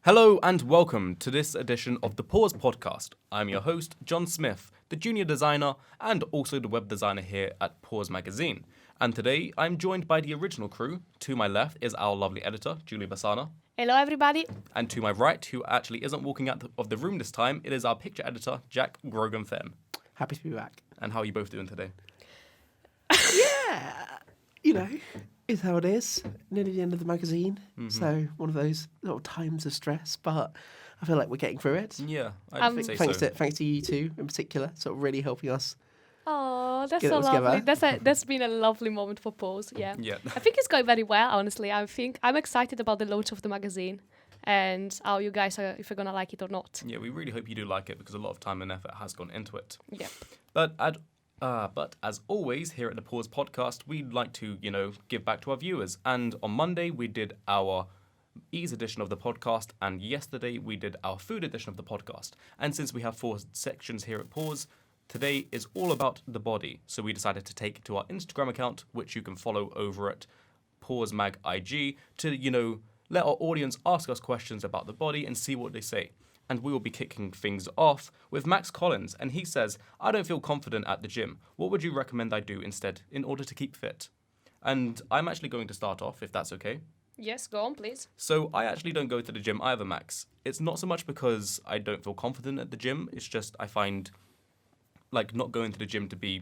Hello and welcome to this edition of the Pause Podcast. I'm your host, John Smith, the junior designer and also the web designer here at Pause Magazine. And today I'm joined by the original crew. To my left is our lovely editor, Julie Bassana. Hello, everybody. And to my right, who actually isn't walking out of the room this time, it is our picture editor, Jack Grogan-Fenn. Happy to be back. And how are you both doing today? Yeah, you know, is how it is. Nearly the end of the magazine, so one of those little times of stress. But I feel like we're getting through it. Yeah, I'd say Thanks so. to you two in particular, sort of really helping us. Oh, that's Get so it all lovely. together. That's been a lovely moment for Pause. Yeah. Yeah. I think it's going very well. Honestly, I think I'm excited about the launch of the magazine and how you guys are, if you're gonna like it or not. Yeah, we really hope you do like it because a lot of time and effort has gone into it. Yep. But as always, here at the Pause Podcast, we'd like to, give back to our viewers. And on Monday, we did our Ease edition of the podcast, and yesterday we did our Food edition of the podcast. And since we have 4 sections here at Pause, today is all about the body. So we decided to take it to our Instagram account, which you can follow over at Pause Mag IG, to, let our audience ask us questions about the body and see what they say. And we will be kicking things off with Max Collins. And he says, I don't feel confident at the gym. What would you recommend I do instead in order to keep fit? And I'm actually going to start off, if that's okay. Yes, go on, please. So I actually don't go to the gym either, Max. It's not so much because I don't feel confident at the gym. It's just I find like not going to the gym to be...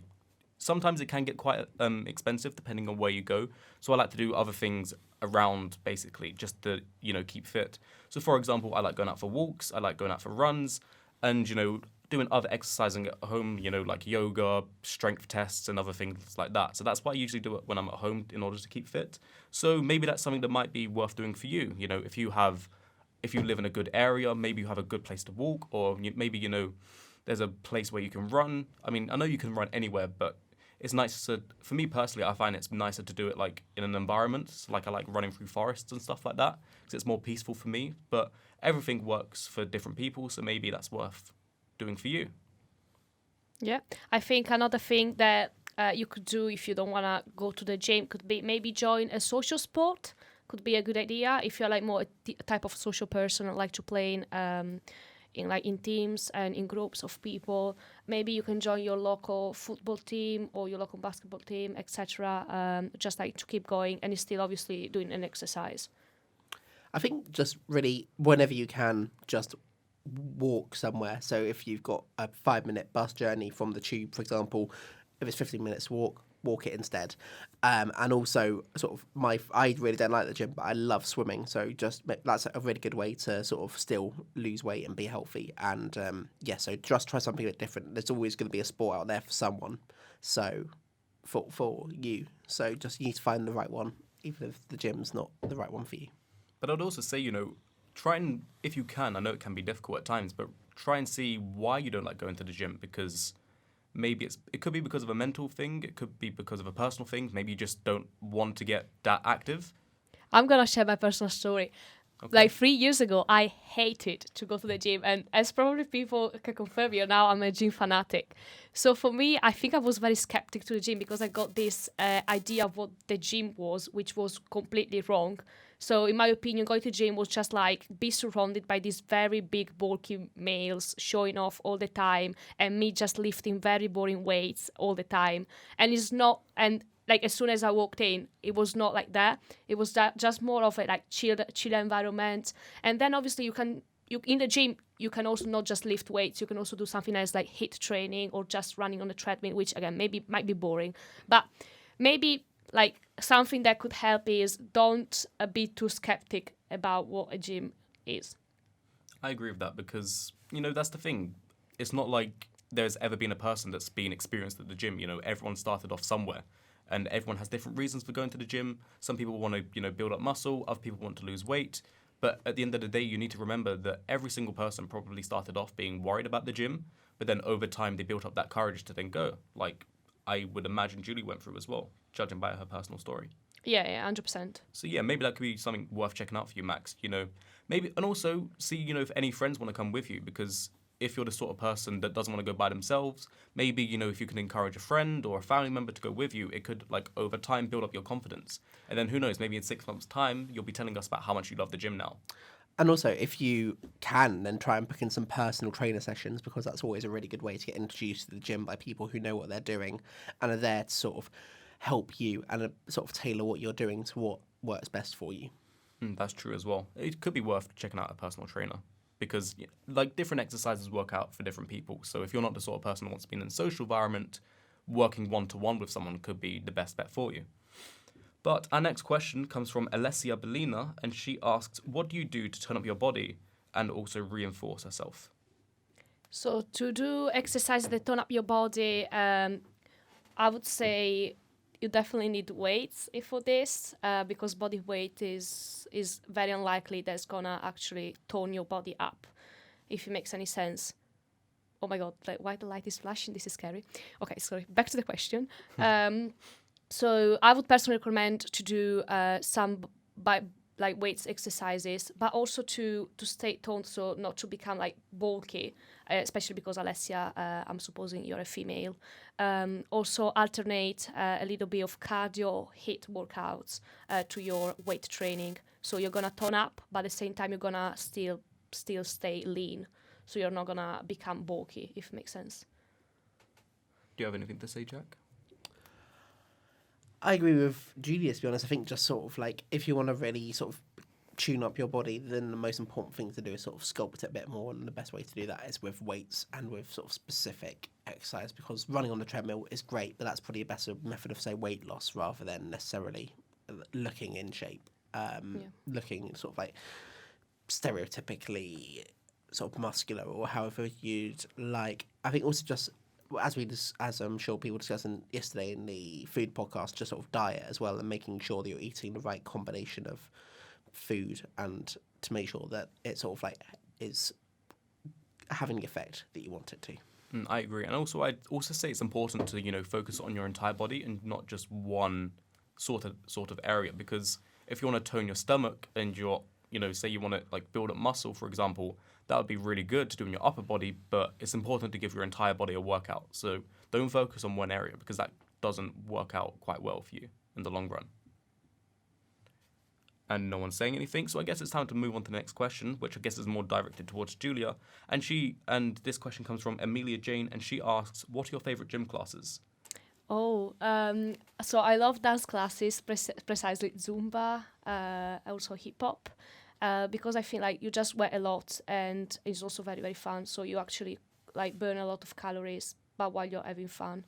Sometimes it can get quite expensive depending on where you go. So I like to do other things around, basically, just to, keep fit. So, for example, I like going out for walks. I like going out for runs and, doing other exercising at home, like yoga, strength tests and other things like that. So that's why I usually do it when I'm at home in order to keep fit. So maybe that's something that might be worth doing for you. If you live in a good area, maybe you have a good place to walk, or maybe, there's a place where you can run. I mean, I know you can run anywhere, but it's nice to, for me personally, I find it's nicer to do it like in an environment. So, like I like running through forests and stuff like that because it's more peaceful for me. But everything works for different people, so maybe that's worth doing for you. Yeah. I think another thing that you could do if you don't want to go to the gym could be maybe join a social sport. Could be a good idea if you're like more a type of social person and like to play in teams and in groups of people. Maybe you can join your local football team or your local basketball team, etc. Just like to keep going and you're still obviously doing an exercise. I think just really, whenever you can, just walk somewhere. So if you've got a 5-minute bus journey from the tube, for example, if it's 15 minutes walk it instead. And also sort of I really don't like the gym, but I love swimming. So that's a really good way to sort of still lose weight and be healthy. And so just try something a bit different. There's always going to be a sport out there for someone. So for you. So just you need to find the right one, even if the gym's not the right one for you. But I'd also say, try and, if you can, I know it can be difficult at times, but try and see why you don't like going to the gym, because maybe it could be because of a mental thing, it could be because of a personal thing, maybe you just don't want to get that active. I'm going to share my personal story. Okay. Like 3 years ago, I hated to go to the gym. And as probably people can confirm here, now I'm a gym fanatic. So for me, I think I was very skeptic to the gym because I got this idea of what the gym was, which was completely wrong. So in my opinion, going to the gym was just like be surrounded by these very big, bulky males showing off all the time and me just lifting very boring weights all the time. And it's not... and like as soon as I walked in, it was not like that. It was just more of a like chill environment. And then obviously you in the gym, you can also not just lift weights. You can also do something else like HIIT training or just running on the treadmill, which again maybe might be boring, but maybe like something that could help is don't be too skeptic about what a gym is. I agree with that because, that's the thing. It's not like there's ever been a person that's been experienced at the gym. Everyone started off somewhere. And everyone has different reasons for going to the gym. Some people want to, build up muscle. Other people want to lose weight. But at the end of the day, you need to remember that every single person probably started off being worried about the gym. But then over time, they built up that courage to then go. Like I would imagine Julie went through as well, judging by her personal story. Yeah, 100%. So yeah, maybe that could be something worth checking out for you, Max. Maybe, and also see, if any friends want to come with you, because if you're the sort of person that doesn't want to go by themselves, maybe, if you can encourage a friend or a family member to go with you, it could, over time, build up your confidence. And then who knows, maybe in 6 months' time, you'll be telling us about how much you love the gym now. And also, if you can, then try and book in some personal trainer sessions, because that's always a really good way to get introduced to the gym by people who know what they're doing and are there to sort of help you and sort of tailor what you're doing to what works best for you. That's true as well. It could be worth checking out a personal trainer because like different exercises work out for different people. So if you're not the sort of person who wants to be in a social environment, working one-to-one with someone could be the best bet for you. But our next question comes from Alessia Bellina, and she asks, what do you do to turn up your body and also reinforce herself? So to do exercises that tone up your body, I would say you definitely need weights for this because body weight is very unlikely that's gonna actually tone your body up, if it makes any sense. Oh my god, like, why the light is flashing? This is scary. Okay, sorry, back to the question. So I would personally recommend to do some weights exercises, but also to stay toned, so not to become like bulky, especially because Alessia, I'm supposing you're a female. Also alternate a little bit of cardio HIIT workouts to your weight training. So you're gonna tone up, but at the same time you're gonna still stay lean. So you're not gonna become bulky, if it makes sense. Do you have anything to say, Jack? I agree with Julia, to be honest. I think just sort of like, if you want to really sort of tune up your body, then the most important thing to do is sort of sculpt it a bit more, and the best way to do that is with weights and with sort of specific exercise, because running on the treadmill is great, but that's probably a better method of, say, weight loss rather than necessarily looking in shape, looking sort of like stereotypically sort of muscular or however you'd like. I think also just, as I'm sure people discussed yesterday in the food podcast, just sort of diet as well, and making sure that you're eating the right combination of food, and to make sure that it sort of like is having the effect that you want it to. I agree, and also I'd also say it's important to focus on your entire body and not just one sort of area, because if you want to tone your stomach and you're say you want to like build up muscle, for example, that would be really good to do in your upper body, but it's important to give your entire body a workout. So don't focus on one area, because that doesn't work out quite well for you in the long run. And no one's saying anything, so I guess it's time to move on to the next question, which I guess is more directed towards Julia. And this question comes from Amelia Jane, and she asks, what are your favourite gym classes? So I love dance classes, precisely Zumba, also hip hop. Because I feel like you just sweat a lot, and it's also very, very fun. So you actually like burn a lot of calories, but while you're having fun.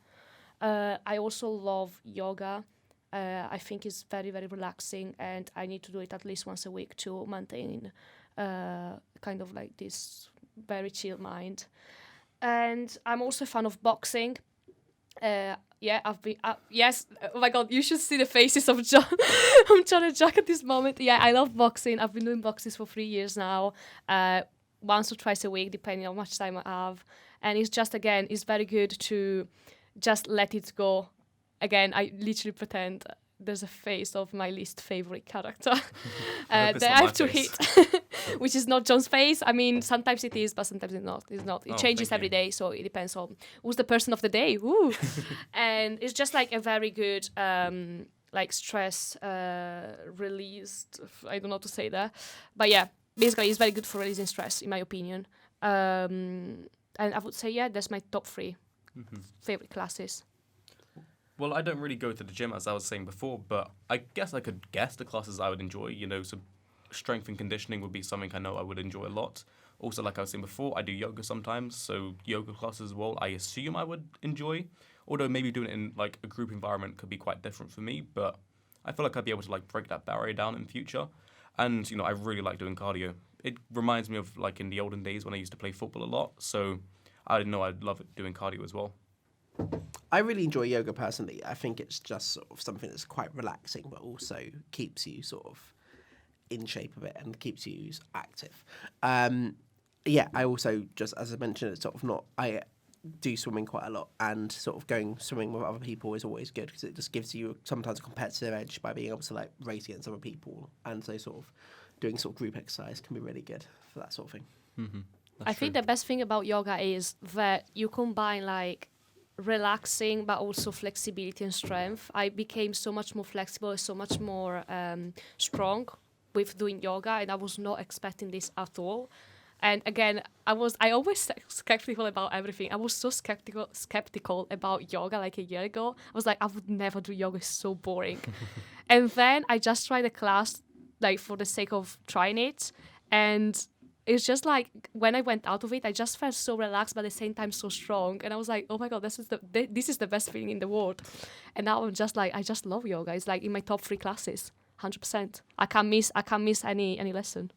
I also love yoga. I think it's very, very relaxing, and I need to do it at least once a week to maintain kind of like this very chill mind. And I'm also a fan of boxing. I've been. Yes. Oh my God! You should see the faces of John, John and Jack at this moment. Yeah, I love boxing. I've been doing boxing for 3 years now. Once or twice a week, depending on how much time I have. And it's very good to just let it go. Again, I literally pretend there's a face of my least favorite character that I have to hit, which is not John's face. I mean, sometimes it is, but sometimes it's not. It changes every day, so it depends on who's the person of the day. Woo! And it's just like a very good like stress released. I don't know how to say that, but yeah, basically it's very good for releasing stress, in my opinion. And I would say that's my top 3 favorite classes. Well, I don't really go to the gym, as I was saying before, but I guess I could guess the classes I would enjoy. So strength and conditioning would be something I know I would enjoy a lot. Also, like I was saying before, I do yoga sometimes, so yoga classes as well, I assume I would enjoy. Although maybe doing it in like a group environment could be quite different for me, but I feel like I'd be able to like break that barrier down in future. And, I really like doing cardio. It reminds me of like in the olden days when I used to play football a lot, so I know I'd love it doing cardio as well. I really enjoy yoga personally. I think it's just sort of something that's quite relaxing, but also keeps you sort of in shape a bit and keeps you active. I also, just as I mentioned, it's sort of not, I do swimming quite a lot, and sort of going swimming with other people is always good, because it just gives you sometimes a competitive edge by being able to like race against other people, and so sort of doing sort of group exercise can be really good for that sort of thing. Mm-hmm. I think the best thing about yoga is that you combine like relaxing but also flexibility and strength. I became so much more flexible, so much more strong with doing yoga, and I was not expecting this at all. And again, I always skeptical about everything. I was so skeptical about yoga like a year ago. I was like, I would never do yoga, it's so boring. And then I just tried a class like for the sake of trying it. And it's just like when I went out of it, I just felt so relaxed, but at the same time so strong. And I was like, oh my God, this is the best feeling in the world. And now I'm just like, I just love yoga. It's like in my top 3 classes, 100%. I can't miss any lesson.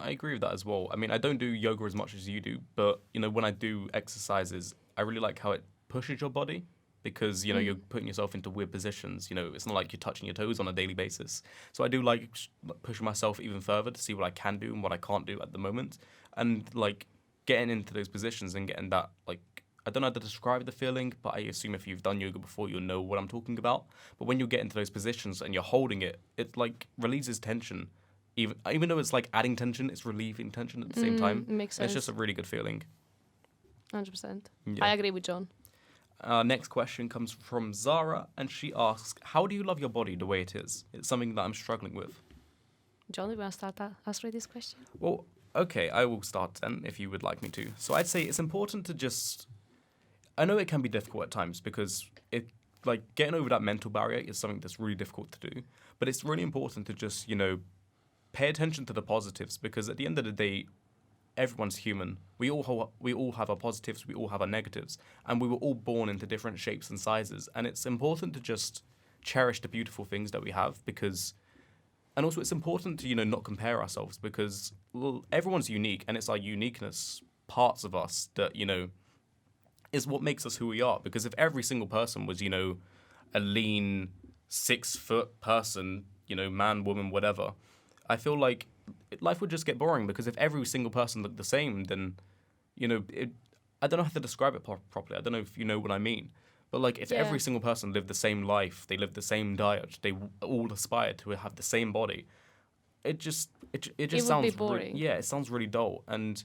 I agree with that as well. I mean, I don't do yoga as much as you do, but, you know, when I do exercises, I really like how it pushes your body because, you know, you're putting yourself into weird positions. You know, it's not like you're touching your toes on a daily basis. So I do like pushing myself even further to see what I can do and what I can't do at the moment. And, like, getting into those positions and getting that, like, I don't know how to describe the feeling, but I assume if you've done yoga before, you'll know what I'm talking about. But when you get into those positions and you're holding it, it, like, releases tension. Even though it's like adding tension, it's relieving tension at the same time. Makes sense. And it's just a really good feeling. 100%. Yeah. I agree with John. Next question comes from Zara, and she asks, how do you love your body the way it is? It's something that I'm struggling with. John, do you want to start answering this question? Well, okay, I will start then, if you would like me to. So I'd say it's important to just... I know it can be difficult at times because like getting over that mental barrier is something that's really difficult to do. But it's really important to just, you know, pay attention to the positives because at the end of the day, everyone's human. We all have our positives, we all have our negatives, and we were all born into different shapes and sizes. And it's important to just cherish the beautiful things that we have because, and also it's important to, you know, not compare ourselves because everyone's unique and it's our uniqueness, parts of us that, you know, is what makes us who we are. Because if every single person was, you know, a lean 6-foot person, you know, man, woman, whatever, I feel like life would just get boring because if every single person looked the same, then, you know, I don't know how to describe it properly. I don't know if you know what I mean. But, like, if every single person lived the same life, they lived the same diet, they all aspired to have the same body, it just sounds... would be boring. It sounds really dull. And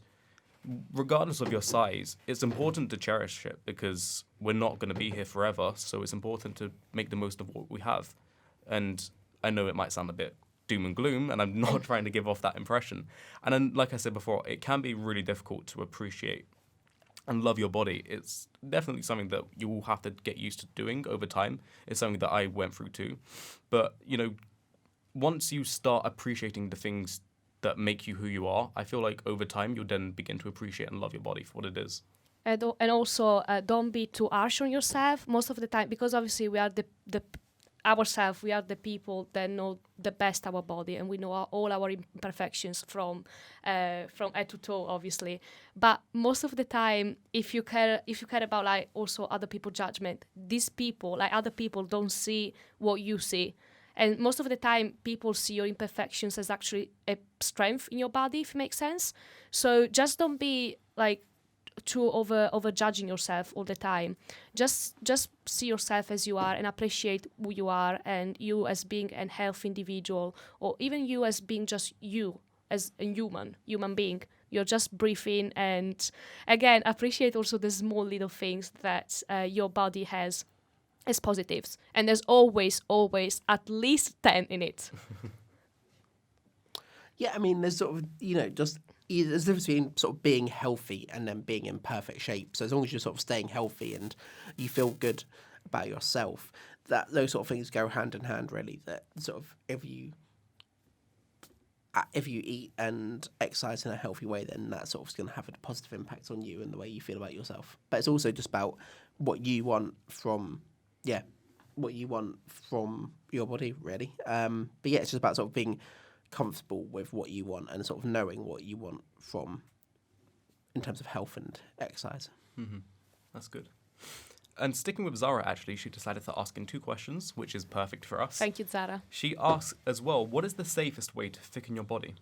regardless of your size, it's important to cherish it because we're not going to be here forever. So it's important to make the most of what we have. And I know it might sound a bit doom and gloom, and I'm not trying to give off that impression. And then, like I said before, it can be really difficult to appreciate and love your body. It's definitely something that you will have to get used to doing over time. It's something that I went through too. But, you know, once you start appreciating the things that make you who you are, I feel like over time you'll then begin to appreciate and love your body for what it is. And also, don't be too harsh on yourself most of the time, because obviously we are ourselves, we are the people that know the best our body, and we know all our imperfections from head to toe, obviously. But most of the time, if you care about like also other people's judgment, these people, like other people, don't see what you see. And most of the time, people see your imperfections as actually a strength in your body, if it makes sense. So just don't be like too over judging yourself all the time. Just see yourself as you are and appreciate who you are, and you as being a healthy individual, or even you as being just you as a human being. You're just breathing, and again, appreciate also the small little things that your body has as positives, and there's always at least 10 in it. Yeah, I mean, there's sort of, you know, just there's a difference between sort of being healthy and then being in perfect shape. So as long as you're sort of staying healthy and you feel good about yourself, that those sort of things go hand in hand, really. That sort of if you eat and exercise in a healthy way, then that sort of is going to have a positive impact on you and the way you feel about yourself. But it's also just about what you want from your body, really. But yeah, it's just about sort of being comfortable with what you want and sort of knowing what you want from in terms of health and exercise. Mm-hmm. That's good. And sticking with Zara, actually, she decided to ask in 2 questions, which is perfect for us. Thank you, Zara. She asks as well, what is the safest way to thicken your body?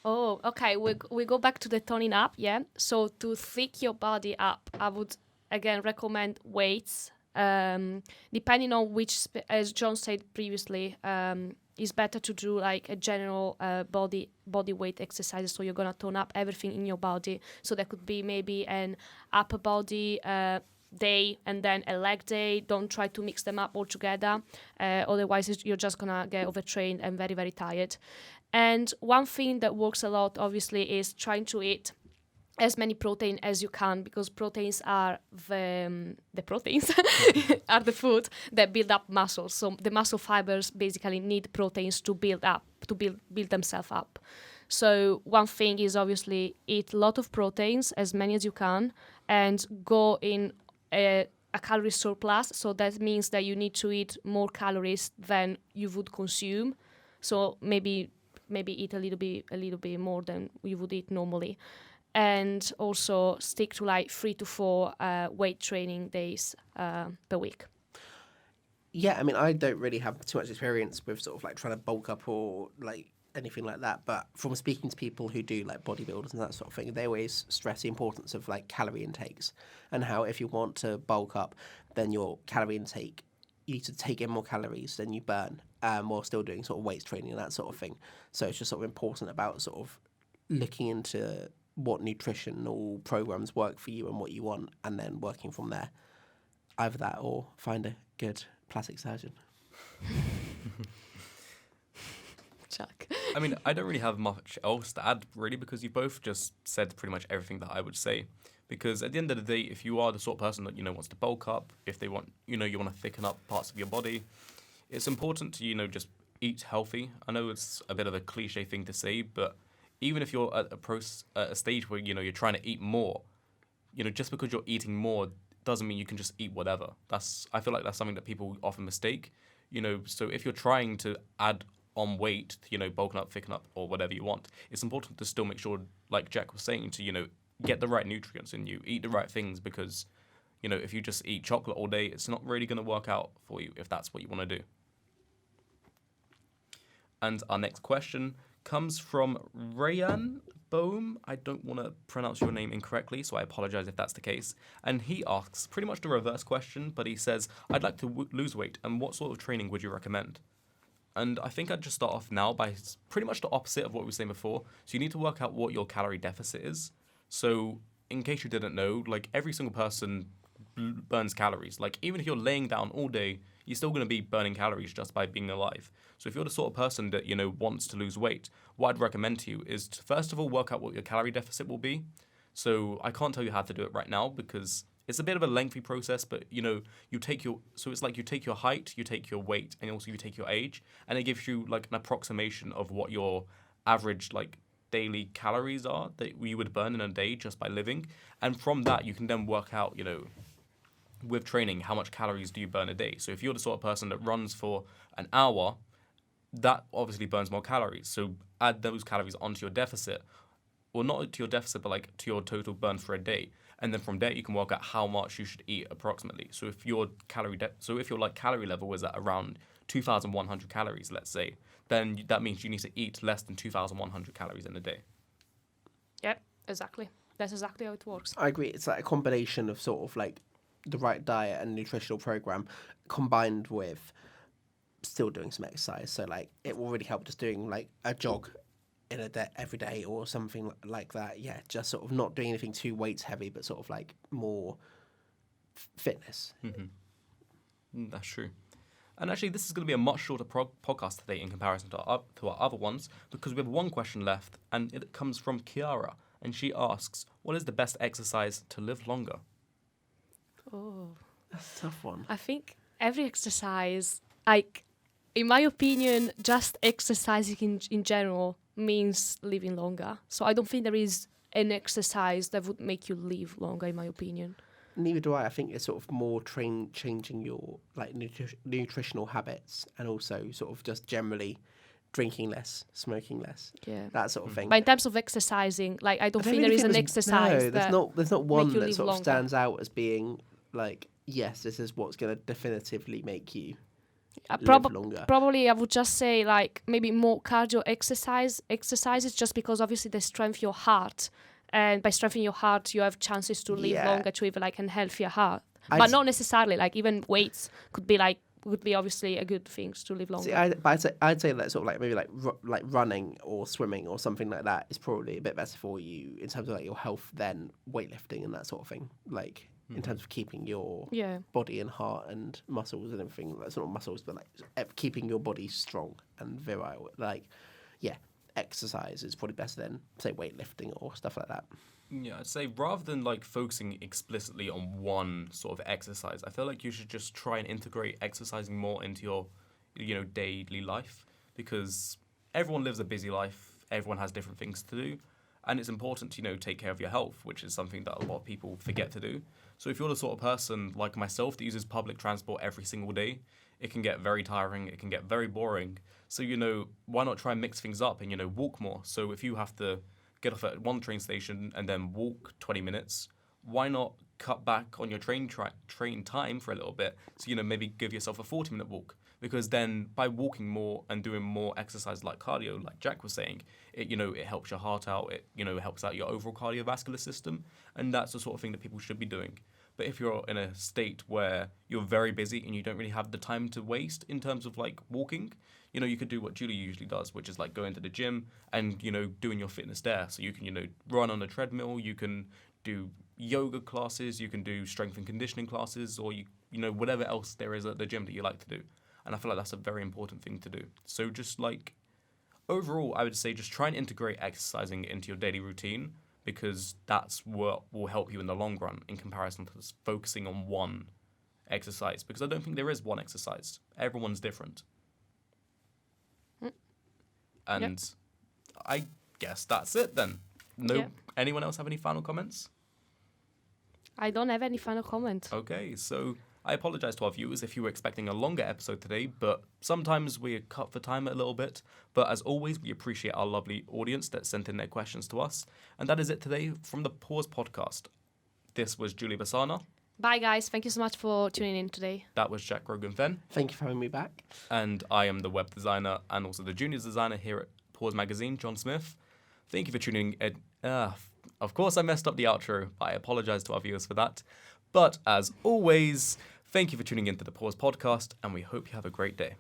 Oh, okay. We go back to the toning up, yeah? So to thick your body up, I would, again, recommend weights. Depending on which, as John said previously, it's better to do like a general body weight exercise. So you're gonna tone up everything in your body. So that could be maybe an upper body day and then a leg day. Don't try to mix them up all together. Otherwise, you're just gonna get overtrained and very, very tired. And one thing that works a lot, obviously, is trying to eat as many protein as you can, because proteins are the proteins are the food that build up muscles. So the muscle fibers basically need proteins to build themselves up. So one thing is obviously eat a lot of proteins, as many as you can, and go in a calorie surplus. So that means that you need to eat more calories than you would consume. So maybe eat a little bit more than you would eat normally. And also stick to like 3 to 4 weight training days per week. Yeah, I mean, I don't really have too much experience with sort of like trying to bulk up or like anything like that. But from speaking to people who do like bodybuilders and that sort of thing, they always stress the importance of like calorie intakes and how if you want to bulk up, then your calorie intake, you need to take in more calories than you burn while still doing sort of weights training and that sort of thing. So it's just sort of important about sort of looking into what nutritional programs work for you and what you want, and then working from there. Either that or find a good plastic surgeon. Chuck. I mean, I don't really have much else to add, really, because you both just said pretty much everything that I would say. Because at the end of the day, if you are the sort of person that, wants to bulk up, if they want, you want to thicken up parts of your body, it's important to, just eat healthy. I know it's a bit of a cliche thing to say, but even if you're at a stage where, you're trying to eat more, just because you're eating more doesn't mean you can just eat whatever. I feel like that's something that people often mistake. So if you're trying to add on weight, bulking up, thicken up, or whatever you want, it's important to still make sure, like Jack was saying, to, get the right nutrients in you, eat the right things, because, if you just eat chocolate all day, it's not really going to work out for you if that's what you want to do. And our next question comes from Rayan Bohm. I don't want to pronounce your name incorrectly, so I apologize if that's the case. And he asks pretty much the reverse question, but he says, I'd like to lose weight, and what sort of training would you recommend? And I think I'd just start off now by pretty much the opposite of what we were saying before. So you need to work out what your calorie deficit is. So in case you didn't know, like every single person burns calories. Like even if you're laying down all day, you're still going to be burning calories just by being alive. So if you're the sort of person that, wants to lose weight, what I'd recommend to you is to first of all work out what your calorie deficit will be. So I can't tell you how to do it right now because it's a bit of a lengthy process, but it's like you take your height, you take your weight, and also you take your age, and it gives you like an approximation of what your average like daily calories are that you would burn in a day just by living. And from that you can then work out, with training, how much calories do you burn a day? So if you're the sort of person that runs for an hour, that obviously burns more calories. So add those calories onto your deficit, or not to your deficit, but like to your total burn for a day. And then from there you can work out how much you should eat approximately. So if your calorie level is at around 2,100 calories, let's say, then that means you need to eat less than 2,100 calories in a day. Yep, exactly. That's exactly how it works. I agree. It's like a combination of sort of like the right diet and nutritional program combined with still doing some exercise. So like it will really help just doing like a jog in a day every day or something like that. Yeah, just sort of not doing anything too weights heavy, but sort of like more fitness. Mm-hmm. That's true. And actually, this is going to be a much shorter podcast today in comparison to our other ones, because we have one question left, and it comes from Kiara, and she asks, what is the best exercise to live longer? Oh, That's a tough one. I think every exercise, like, in my opinion, just exercising in general means living longer. So I don't think there is an exercise that would make you live longer, in my opinion. Neither do I. I think it's sort of more changing your like nutritional habits, and also sort of just generally drinking less, smoking less, that sort of thing. But in terms of exercising, like I don't think there is an exercise. No, there's not one that sort of longer. stands out as being like, yes, this is what's going to definitively make you live longer. Probably I would just say like maybe more cardio exercises, just because obviously they strengthen your heart. And by strengthening your heart, you have chances to live longer, to even like a healthier heart. But not necessarily. Like even weights would be obviously a good thing to live longer. See, I'd say that sort of like maybe like running or swimming or something like that is probably a bit better for you in terms of like your health than weightlifting and that sort of thing. Like in terms of keeping your Yeah. body and heart and muscles and everything. That's not muscles, but like keeping your body strong and virile. Like, yeah, exercise is probably better than say weightlifting or stuff like that. Yeah, I'd say rather than like focusing explicitly on one sort of exercise, I feel like you should just try and integrate exercising more into your, daily life, because everyone lives a busy life, everyone has different things to do, and it's important to, take care of your health, which is something that a lot of people forget to do. So if you're the sort of person like myself that uses public transport every single day, it can get very tiring, it can get very boring. So, why not try and mix things up and, walk more? So if you have to get off at one train station and then walk 20 minutes, why not cut back on your train time for a little bit? So, maybe give yourself a 40-minute walk. Because then by walking more and doing more exercise like cardio, like Jack was saying, it helps your heart out, it helps out your overall cardiovascular system. And that's the sort of thing that people should be doing. But if you're in a state where you're very busy and you don't really have the time to waste in terms of like walking, you could do what Julie usually does, which is like going to the gym and, doing your fitness there. So you can, run on a treadmill, you can do yoga classes, you can do strength and conditioning classes, or, whatever else there is at the gym that you like to do. And I feel like that's a very important thing to do. So just like, overall, I would say just try and integrate exercising into your daily routine, because that's what will help you in the long run in comparison to just focusing on one exercise. Because I don't think there is one exercise. Everyone's different. And I guess that's it then. Anyone else have any final comments? I don't have any final comment. Okay, so I apologize to our viewers if you were expecting a longer episode today, but sometimes we are cut for time a little bit. But as always, we appreciate our lovely audience that sent in their questions to us. And that is it today from the Pause Podcast. This was Julie Bassana. Bye, guys. Thank you so much for tuning in today. That was Jack Rogan-Fenn. Thank you for having me back. And I am the web designer and also the junior designer here at Pause Magazine, John Smith. Thank you for tuning in. Of course, I messed up the outro. I apologize to our viewers for that. But as always, thank you for tuning into the Pause Podcast, and we hope you have a great day.